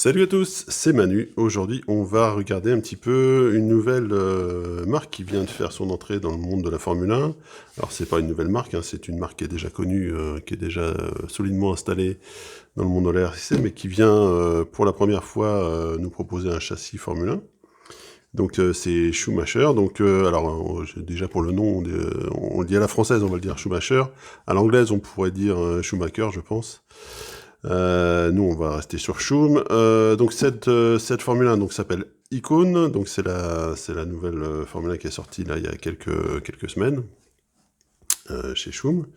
Salut à tous, c'est Manu. Aujourd'hui, on va regarder un petit peu une nouvelle marque qui vient de faire son entrée dans le monde de la Formule 1. Alors, c'est pas une nouvelle marque, hein, c'est une marque qui est déjà connue, qui est déjà solidement installée dans le monde de la RC, mais qui vient pour la première fois nous proposer un châssis Formule 1. Donc, c'est Schumacher. Donc, déjà pour le nom, on le dit à la française, on va le dire Schumacher. À l'anglaise, on pourrait dire Schumacher, je pense. Nous, on va rester sur Schum. Donc cette Formule 1 donc s'appelle Icon. Donc c'est la nouvelle Formule 1 qui est sortie là il y a quelques semaines chez Schum.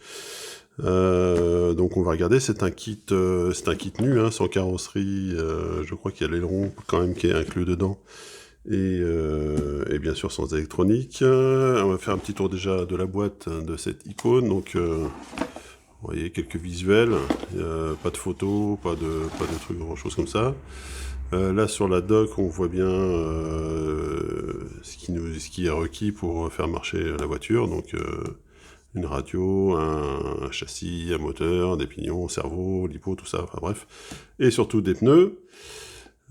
Donc on va regarder. C'est un kit nu, hein, sans carrosserie. Je crois qu'il y a l'aileron quand même qui est inclus dedans. Et bien sûr sans électronique. On va faire un petit tour déjà de la boîte de cette icône. Donc vous voyez quelques visuels, pas de photos, pas de trucs, grand chose comme ça. Là sur la dock, on voit bien ce qui est requis pour faire marcher la voiture. Donc une radio, un châssis, un moteur, des pignons, cerveau, lipo, tout ça, enfin bref. Et surtout des pneus.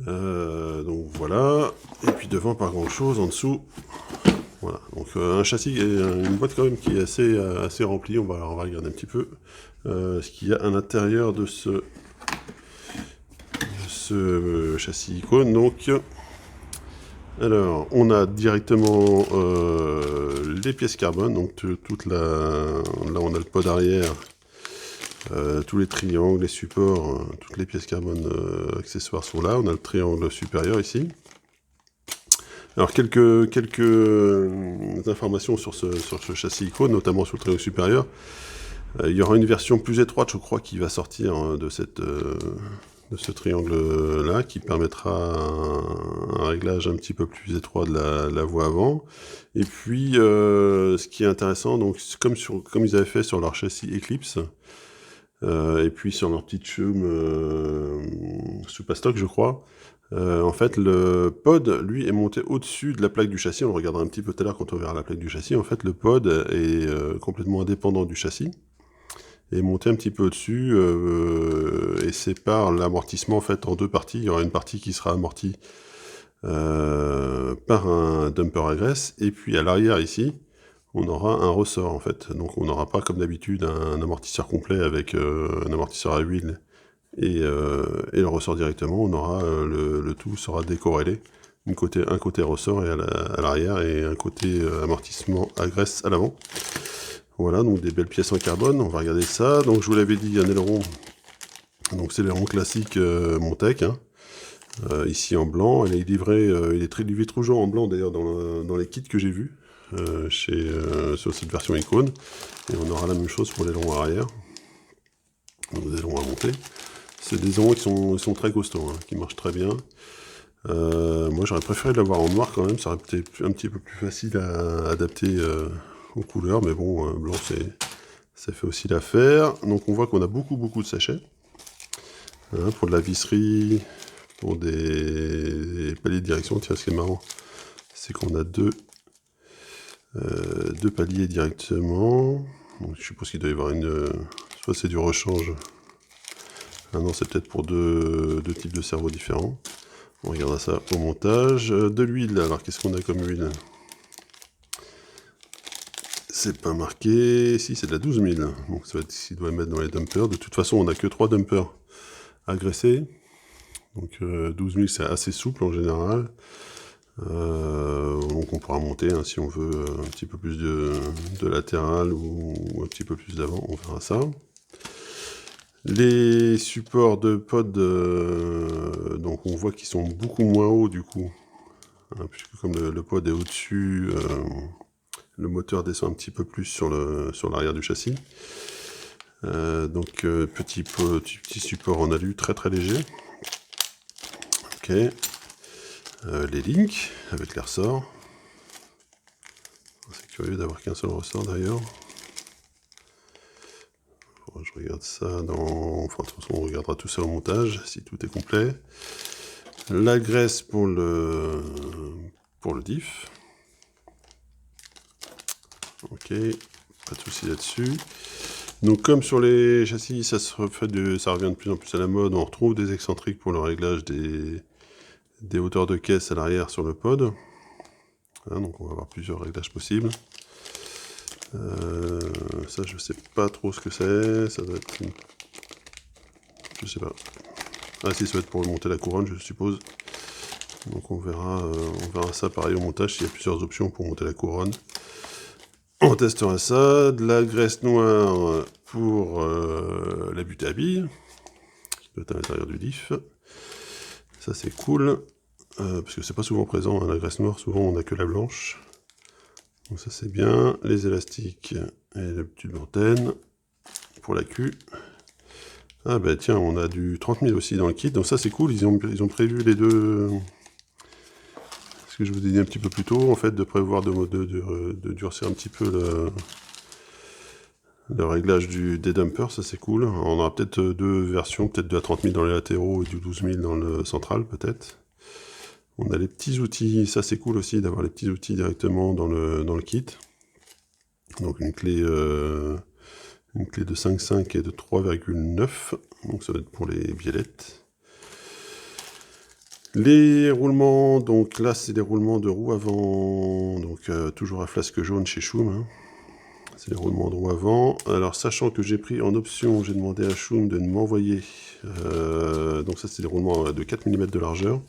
Donc voilà. Et puis devant, pas grand chose. En dessous, voilà, donc un châssis et une boîte quand même qui est assez remplie. On va regarder un petit peu ce qu'il y a à l'intérieur de ce châssis icône. Donc, alors, on a directement les pièces carbone. Donc là, on a le pod arrière, tous les triangles, les supports, toutes les pièces carbone accessoires sont là. On a le triangle supérieur ici. Alors quelques informations sur ce châssis icône, notamment sur le triangle supérieur. Il y aura une version plus étroite, je crois, qui va sortir de ce triangle-là, qui permettra un réglage un petit peu plus étroit de la voie avant. Et puis, ce qui est intéressant, donc comme ils avaient fait sur leur châssis Eclipse, et puis sur leur petite chaume Superstock, je crois. En fait, le pod, lui, est monté au-dessus de la plaque du châssis. On le regardera un petit peu tout à l'heure quand on verra la plaque du châssis. En fait, le pod est complètement indépendant du châssis. Et monté un petit peu au-dessus et sépare l'amortissement en fait en deux parties. Il y aura une partie qui sera amortie par un dumper à graisse. Et puis à l'arrière ici, on aura un ressort en fait. Donc on n'aura pas comme d'habitude un amortisseur complet avec un amortisseur à huile et le ressort directement. On aura le tout sera décorrélé. Un côté ressort et à l'arrière et un côté amortissement à graisse à l'avant. Voilà, donc des belles pièces en carbone. On va regarder ça. Donc je vous l'avais dit, un aileron. Donc c'est l'aileron classique Montec. Hein. Ici en blanc. Il est livré toujours en blanc d'ailleurs dans les kits que j'ai vus sur cette version icône. Et on aura la même chose pour l'aileron arrière. Donc des ailerons à monter. C'est des ailerons qui sont très costauds, hein, qui marchent très bien. Moi j'aurais préféré l'avoir en noir quand même, ça aurait peut-être un petit peu plus facile à adapter aux couleurs, mais bon, blanc ça fait aussi l'affaire. Donc on voit qu'on a beaucoup de sachets, hein, pour de la visserie, pour des paliers de direction. Tiens, ce qui est marrant, c'est qu'on a deux paliers directement. Donc je suppose qu'il doit y avoir soit c'est du rechange, ah non, c'est peut-être pour deux types de cerveaux différents. On regardera ça au montage. De l'huile, alors qu'est-ce qu'on a comme huile? C'est pas marqué. Si, c'est de la 12 000. Donc ça va être ce qu'il doit mettre dans les dumpers. De toute façon, on n'a que 3 dumpers à graisser. Donc 12 000, c'est assez souple en général. Donc on pourra monter hein, si on veut un petit peu plus de latéral ou un petit peu plus d'avant. On verra ça. Les supports de pod, donc on voit qu'ils sont beaucoup moins hauts du coup, hein, puisque comme le pod est au-dessus, le moteur descend un petit peu plus sur l'arrière du châssis. Donc petit support en alu très léger. Ok. Les links avec les ressorts. C'est curieux d'avoir qu'un seul ressort d'ailleurs. Je regarde ça enfin, de toute façon, on regardera tout ça au montage, si tout est complet. La graisse pour le diff. Ok, pas de souci là-dessus. Donc comme sur les châssis, ça revient de plus en plus à la mode, on retrouve des excentriques pour le réglage des hauteurs de caisse à l'arrière sur le pod. Hein, donc on va avoir plusieurs réglages possibles. Ça je sais pas trop ce que c'est, ça doit être... Je sais pas. Ah si, ça va être pour monter la couronne je suppose. Donc on verra ça pareil au montage, s'il y a plusieurs options pour monter la couronne. On testera ça. De la graisse noire pour la butée à billes, qui doit être à l'intérieur du diff. Ça c'est cool, parce que c'est pas souvent présent, hein, la graisse noire, souvent on n'a que la blanche. Donc ça c'est bien. Les élastiques et la petite antenne pour la queue. Ah bah tiens, on a du 30 000 aussi dans le kit, donc ça c'est cool, ils ont prévu les deux... Ce que je vous ai dit un petit peu plus tôt, en fait, de prévoir de durcir un petit peu le réglage des dampers, ça c'est cool. On aura peut-être deux versions, peut-être de la 30 000 dans les latéraux et du 12 000 dans le central, peut-être. On a les petits outils, ça c'est cool aussi d'avoir les petits outils directement dans le kit. Donc une clé de 5,5 et de 3,9, donc ça va être pour les biellettes. Les roulements, donc là c'est des roulements de roue avant, donc toujours à flasque jaune chez Schum. Hein. C'est les roulements de roue avant. Alors sachant que j'ai pris en option, j'ai demandé à Schum de m'envoyer, donc ça c'est des roulements de 4 mm de largeur.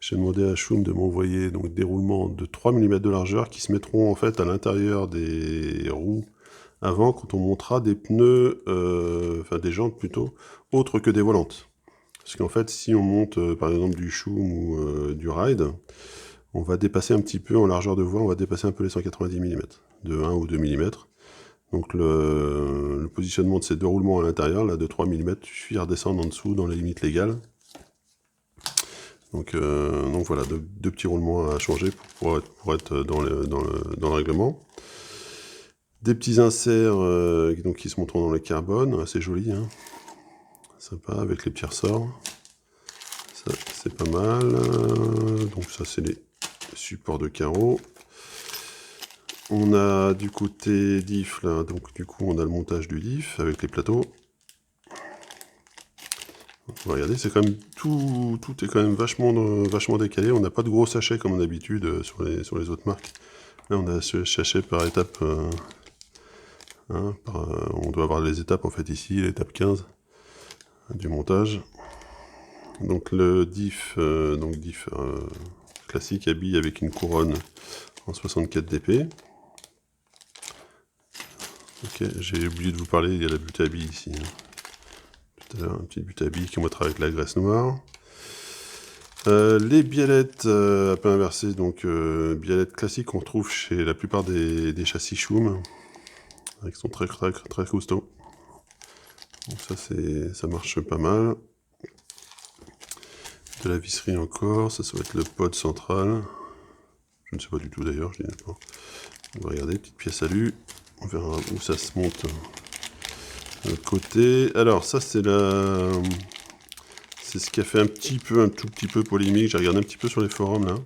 J'ai demandé à Schum de m'envoyer donc des roulements de 3 mm de largeur qui se mettront en fait à l'intérieur des roues avant quand on montera des pneus, enfin des jantes plutôt, autres que des volantes. Parce qu'en fait, si on monte par exemple du Schum ou du Ride, on va dépasser un petit peu en largeur de voie, on va dépasser un peu les 190 mm, de 1 ou 2 mm. Donc le positionnement de ces deux roulements à l'intérieur, là de 3 mm, il suffit à redescendre en dessous dans les limites légales. Donc voilà, deux petits roulements à changer pour être dans le règlement. Des petits inserts donc, qui se montrent dans le carbone, assez joli, hein. Sympa, avec les petits ressorts. Ça, c'est pas mal. Donc ça, c'est les supports de carreaux. On a du côté diff, là, donc du coup, on a le montage du diff avec les plateaux. Regardez, c'est quand même tout est quand même vachement décalé. On n'a pas de gros sachets comme d'habitude sur les autres marques. Là, on a ce sachet par étape. Hein, on doit avoir les étapes en fait ici, l'étape 15 du montage. Donc le diff, classique à billes avec une couronne en 64 dp. Ok, j'ai oublié de vous parler, il y a la butée à billes ici. Hein. Tout à l'heure, une petite butée à billes qui montre avec la graisse noire. Les biellettes à peu inversées, donc biellettes classiques qu'on retrouve chez la plupart des châssis Schum, qui sont très costauds. Donc ça marche pas mal. De la visserie encore, ça va être le pod central. Je ne sais pas du tout d'ailleurs, je dis pas. On va regarder, petite pièce alu. On verra où ça se monte de l'autre côté. Alors ça c'est ce qui a fait un tout petit peu polémique. J'ai regardé un petit peu sur les forums là.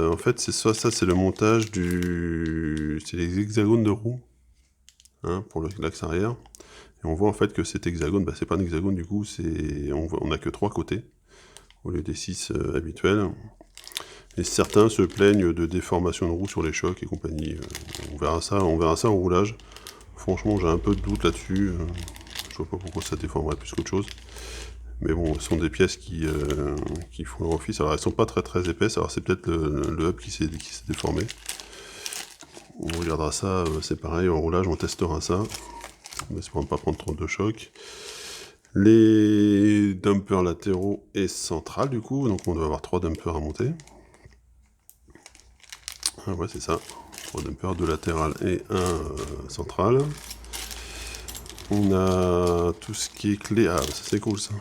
En fait c'est ça c'est le montage c'est les hexagones de roue, hein, pour l'axe arrière. Et on voit en fait que cet hexagone, c'est pas un hexagone du coup, on a que 3 côtés, au lieu des 6 habituels. Et certains se plaignent de déformation de roue sur les chocs et compagnie. On verra ça en roulage. Franchement, j'ai un peu de doute là-dessus. Je vois pas pourquoi ça déformerait plus qu'autre chose. Mais bon, ce sont des pièces qui font leur office. Alors elles sont pas très épaisses, alors c'est peut-être le hub qui s'est déformé. On regardera ça, c'est pareil, en roulage, on testera ça. On espère ne pas prendre trop de chocs. Les dumpers latéraux et centrales du coup, donc on doit avoir 3 dumpers à monter. Ah ouais, c'est ça. 3 dumpers, 2 latérales et 1 central. On a tout ce qui est clé. Ah, ça c'est cool ça.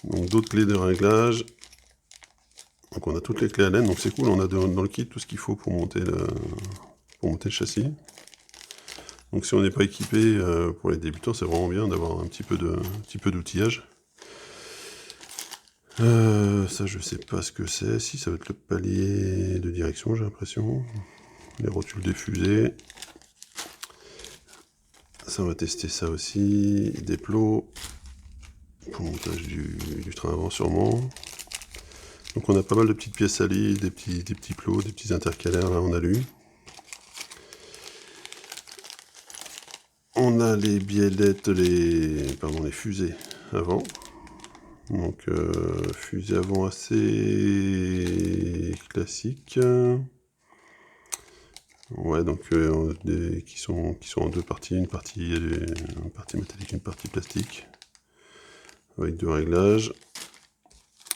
Donc d'autres clés de réglage. Donc on a toutes les clés à laine, donc c'est cool. On a dans le kit tout ce qu'il faut pour monter le châssis. Donc si on n'est pas équipé pour les débutants, c'est vraiment bien d'avoir un petit peu d'outillage. Ça je sais pas ce que c'est. Si, ça va être le palier de direction, j'ai l'impression. Les rotules des fusées. Ça, on va tester ça aussi. Des plots pour le montage du train avant sûrement. Donc on a pas mal de petites pièces à lire, des petits plots, des petits intercalaires là en alu. On a les biellettes, les fusées avant. Donc fusée avant assez classique. Ouais, donc qui sont en deux parties, une partie métallique, une partie plastique, avec deux réglages.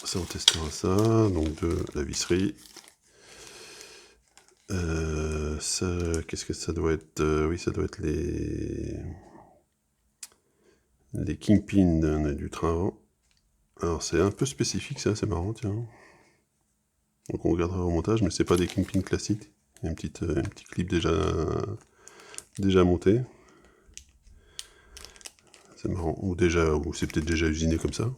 Ça, on testera ça, donc de la visserie. Ça, qu'est-ce que ça doit être? Oui, ça doit être les kingpins du train avant. Alors c'est un peu spécifique, ça, c'est marrant, tiens. Donc on regardera au montage, mais c'est pas des kingpins classiques. Il y a un petit clip déjà monté. C'est marrant, ou c'est peut-être déjà usiné comme ça.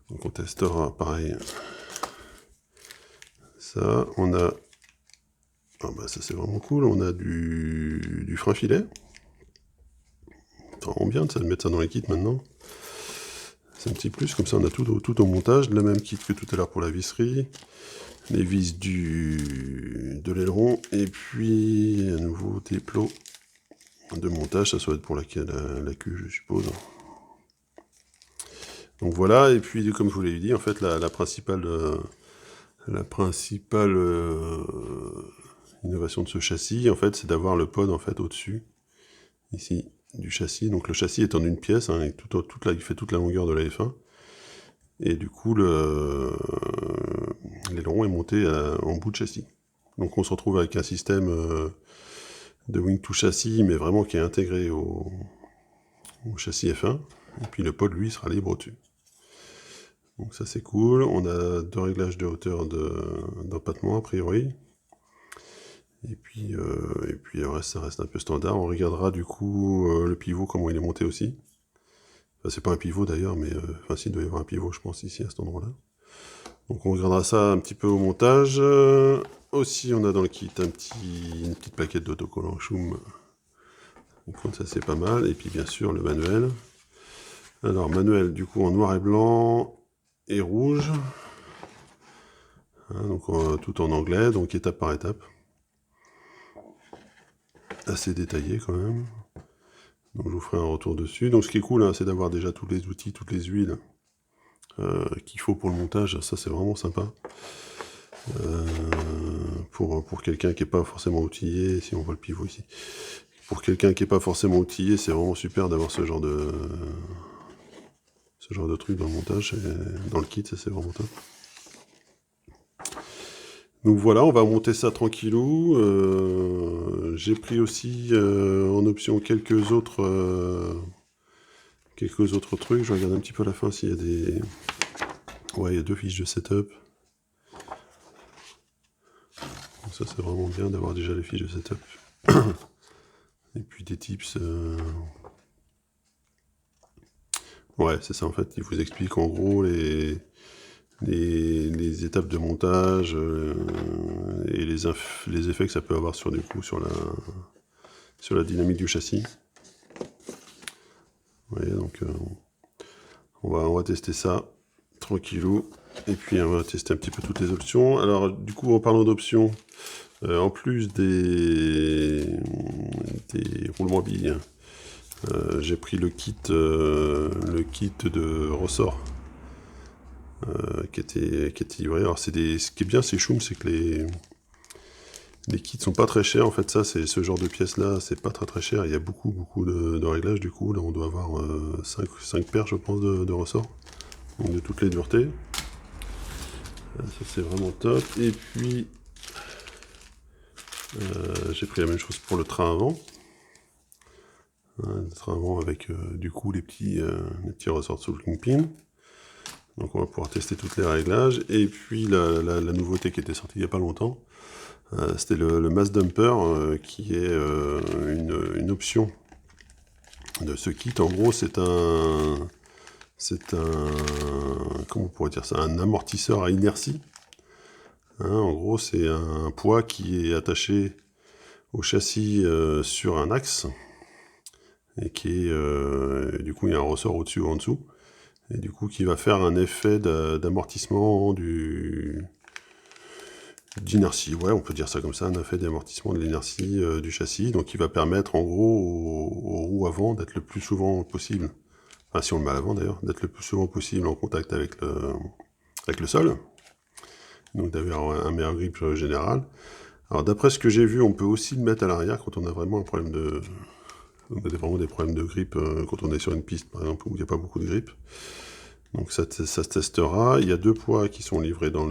Donc on testera pareil. Ça, on a... Ah bah ça c'est vraiment cool, on a du frein filet. C'est vraiment bien de mettre ça dans les kits maintenant. C'est un petit plus, comme ça on a tout au montage, le même kit que tout à l'heure pour la visserie. Les vis de l'aileron, et puis à nouveau des plots de montage, ça doit être pour la queue je suppose. Donc voilà, et puis comme je vous l'ai dit, en fait la principale innovation de ce châssis, en fait, c'est d'avoir le pod en fait au-dessus, ici, du châssis. Donc le châssis est en une pièce, hein, et il fait toute la longueur de la F1. Et du coup, l'aileron est monté en bout de châssis. Donc on se retrouve avec un système de wing to châssis, mais vraiment qui est intégré au châssis F1. Et puis le pod, lui, sera libre au-dessus. Donc ça c'est cool. On a deux réglages de hauteur d'empattement a priori. Et puis le reste, ça reste un peu standard. On regardera du coup le pivot, comment il est monté aussi. Enfin, c'est pas un pivot d'ailleurs, mais enfin si, il doit y avoir un pivot, je pense, ici à cet endroit-là. Donc on regardera ça un petit peu au montage. Aussi, on a dans le kit une petite plaquette d'autocollant Schum. Donc ça c'est pas mal. Et puis bien sûr le manuel. Alors manuel du coup en noir et blanc et rouge. Hein, donc tout en anglais, donc étape par étape. Assez détaillé quand même. Donc je vous ferai un retour dessus. Donc ce qui est cool, hein, c'est d'avoir déjà tous les outils, toutes les huiles qu'il faut pour le montage. Ça c'est vraiment sympa. Pour quelqu'un qui n'est pas forcément outillé, si on voit le pivot ici. Pour quelqu'un qui n'est pas forcément outillé, c'est vraiment super d'avoir ce genre de truc dans le montage, dans le kit, ça c'est vraiment top. Donc voilà, on va monter ça tranquillou. J'ai pris aussi en option quelques autres trucs. Je regarde un petit peu à la fin s'il y a des... Ouais, il y a 2 fiches de setup. Donc ça c'est vraiment bien d'avoir déjà les fiches de setup. Et puis des tips. Ouais, c'est ça en fait. Il vous explique en gros les étapes de montage et les effets que ça peut avoir sur la dynamique du châssis. Vous voyez, donc on va tester ça tranquillou. Et puis on va tester un petit peu toutes les options. Alors du coup en parlant d'options, en plus des roulements à billes, j'ai pris le kit de ressort qui était livré. Alors ce qui est bien c'est Schum, c'est que les kits sont pas très chers, en fait ça c'est ce genre de pièces là, c'est pas très cher, il y a beaucoup de réglages du coup, là on doit avoir 5 paires je pense de ressorts, donc de toutes les duretés. Ça c'est vraiment top, et puis j'ai pris la même chose pour le train avant. Le train avant avec du coup les petits ressorts sous le kingpin. Donc on va pouvoir tester tous les réglages, et puis la nouveauté qui était sortie il n'y a pas longtemps, c'était le mass dumper qui est une option de ce kit. En gros c'est un comment on pourrait dire ça, un amortisseur à inertie. Hein, en gros c'est un poids qui est attaché au châssis sur un axe, et qui est, du coup, il y a un ressort au-dessus ou en dessous, et du coup, qui va faire un effet d'amortissement d'inertie, ouais, on peut dire ça comme ça, un effet d'amortissement de l'inertie du châssis, donc qui va permettre en gros aux roues avant d'être le plus souvent possible, enfin si on le met à l'avant d'ailleurs, d'être le plus souvent possible en contact avec le sol, donc d'avoir un meilleur grip général. Alors d'après ce que j'ai vu, on peut aussi le mettre à l'arrière quand on a vraiment un problème vraiment des problèmes de grip, quand on est sur une piste par exemple où il n'y a pas beaucoup de grip. Donc ça se testera. Il y a 2 poids qui sont livrés dans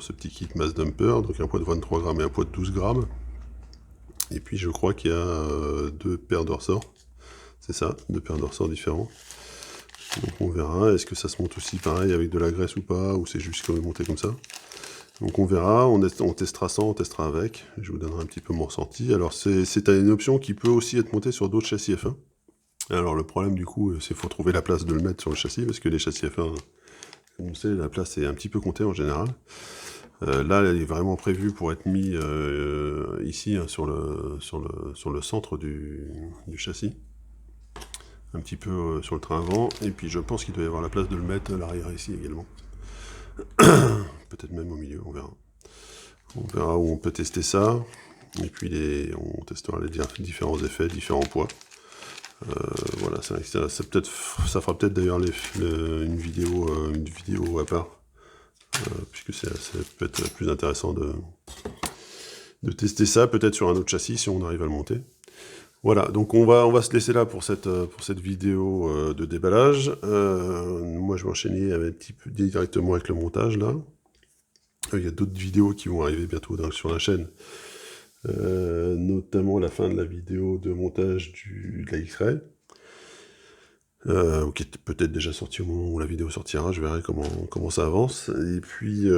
ce petit kit Mass Dumper, donc un poids de 23 grammes et un poids de 12 grammes. Et puis je crois qu'il y a 2 paires de ressorts. C'est ça, 2 paires de ressorts différents. Donc on verra, est-ce que ça se monte aussi pareil avec de la graisse ou pas, ou c'est juste monté comme ça. Donc on verra, on testera sans, on testera avec. Je vous donnerai un petit peu mon ressenti. Alors c'est une option qui peut aussi être montée sur d'autres châssis F1. Alors le problème du coup, c'est qu'il faut trouver la place de le mettre sur le châssis, parce que les châssis F1, comme on sait, la place est un petit peu comptée en général. Là, elle est vraiment prévue pour être mis ici, hein, sur le centre du châssis. Un petit peu sur le train avant, et puis je pense qu'il doit y avoir la place de le mettre à l'arrière ici également. Peut-être même au milieu, on verra. On verra où on peut tester ça, et puis on testera les différents effets, différents poids. Voilà, ça fera peut-être d'ailleurs une vidéo à part, puisque ça peut être plus intéressant de tester ça, peut-être sur un autre châssis si on arrive à le monter. Voilà, donc on va se laisser là pour cette vidéo de déballage. Moi je vais enchaîner un petit peu directement avec le montage là. Il y a d'autres vidéos qui vont arriver bientôt sur la chaîne. Notamment la fin de la vidéo de montage de la X-Ray. Qui est peut-être déjà sorti au moment où la vidéo sortira, je verrai comment ça avance. Et puis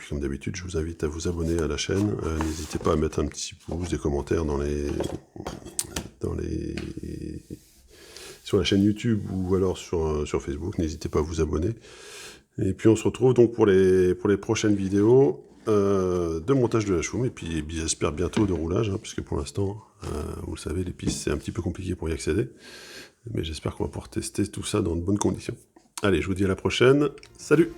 comme d'habitude, je vous invite à vous abonner à la chaîne. N'hésitez pas à mettre un petit pouce, des commentaires sur la chaîne YouTube ou alors sur Facebook. N'hésitez pas à vous abonner. Et puis on se retrouve donc pour les prochaines vidéos de montage de la Shroom, et puis j'espère bientôt de roulage, hein, puisque pour l'instant, vous le savez, les pistes c'est un petit peu compliqué pour y accéder. Mais j'espère qu'on va pouvoir tester tout ça dans de bonnes conditions. Allez, je vous dis à la prochaine. Salut!